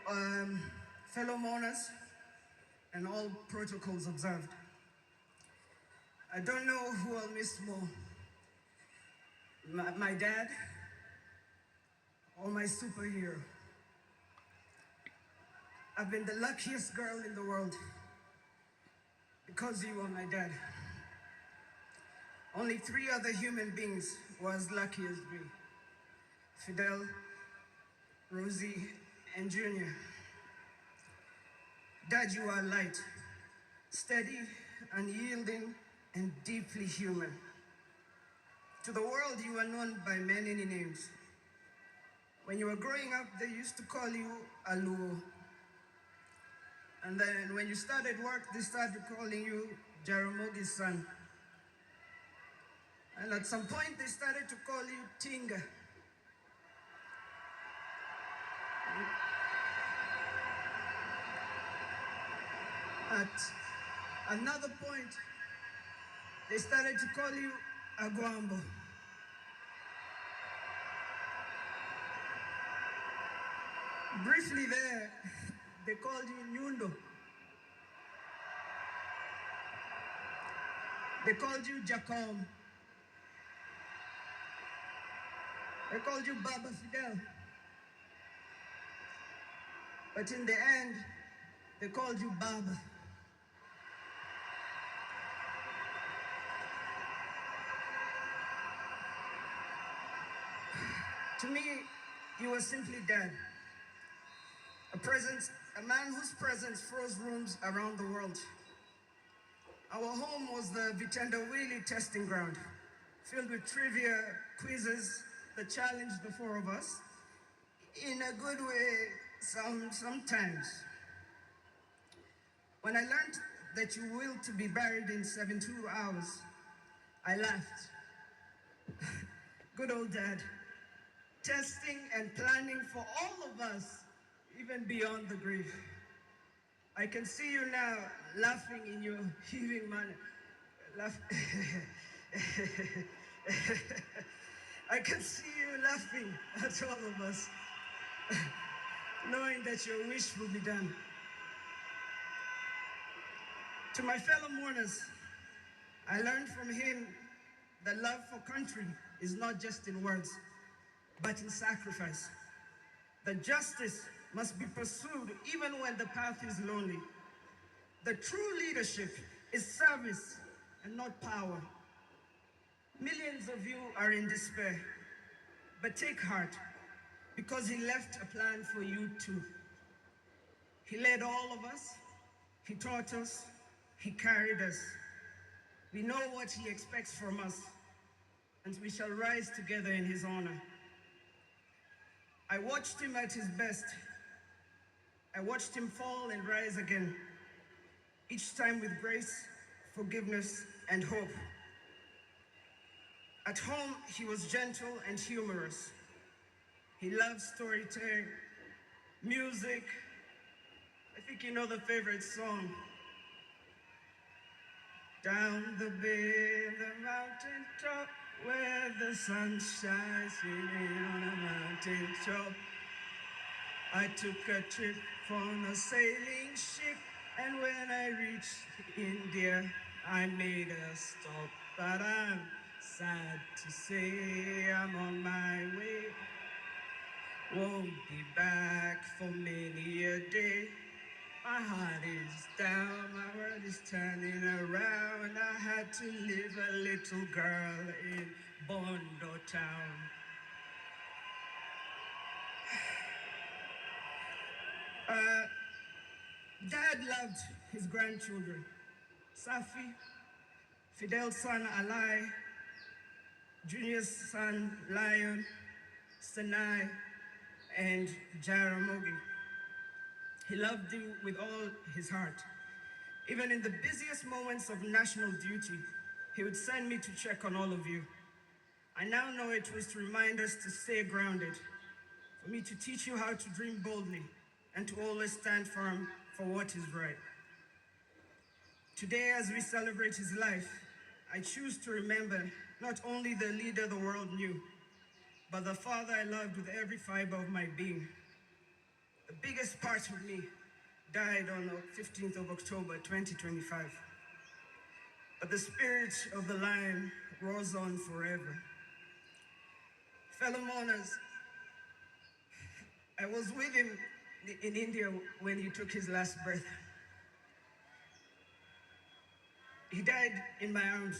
um, fellow mourners, and all protocols observed. I don't know who I'll miss more, my dad or my superhero. I've been the luckiest girl in the world because you are my dad. Only 3 other human beings were as lucky as me: Fidel, Rosie, and Junior. Dad, you are light, steady, unyielding, and deeply human. To the world, you are known by many names. When you were growing up, they used to call you Aluo. And then when you started work, they started calling you Jaramogi's son. And at some point, they started to call you Tinga. At another point, they started to call you Aguambo. Briefly there, they called you Nyundo. They called you Jacom. They called you Baba Fidel. But in the end, they called you Baba. To me, you were simply Dad. A man whose presence froze rooms around the world. Our home was the Vitendawili testing ground, filled with trivia, quizzes that challenged the 4 of us, in a good way sometimes. When I learned that you willed to be buried in 72 hours, I laughed. Good old Dad, testing and planning for all of us, even beyond the grave. I can see you now laughing in your heaving manner. I can see you laughing at all of us, knowing that your wish will be done. To my fellow mourners, I learned from him that love for country is not just in words, but in sacrifice. That justice must be pursued even when the path is lonely. The true leadership is service and not power. Millions of you are in despair, but take heart, because he left a plan for you too. He led all of us, he taught us, he carried us. We know what he expects from us, and we shall rise together in his honor. I watched him at his best. I watched him fall and rise again, each time with grace, forgiveness, and hope. At home, he was gentle and humorous. He loved storytelling, music. I think you know the favorite song. Down the bay, the mountain top, where the sun shines on a mountain top. I took a trip on a sailing ship, and when I reached India, I made a stop. But I'm sad to say I'm on my way. Won't be back for many a day. My heart is down, my world is turning around. I had to leave a little girl in Bondo town. Dad loved his grandchildren. Safi, Fidel's son Alai, Junior's son Lion, Sanai, and Jaramogi. He loved you with all his heart. Even in the busiest moments of national duty, he would send me to check on all of you. I now know it was to remind us to stay grounded, for me to teach you how to dream boldly, and to always stand firm for what is right. Today, as we celebrate his life, I choose to remember not only the leader the world knew, but the father I loved with every fiber of my being. The biggest part of me died on the 15th of October, 2025. But the spirit of the lion roars on forever. Fellow mourners, I was with him in India when he took his last breath. He died in my arms.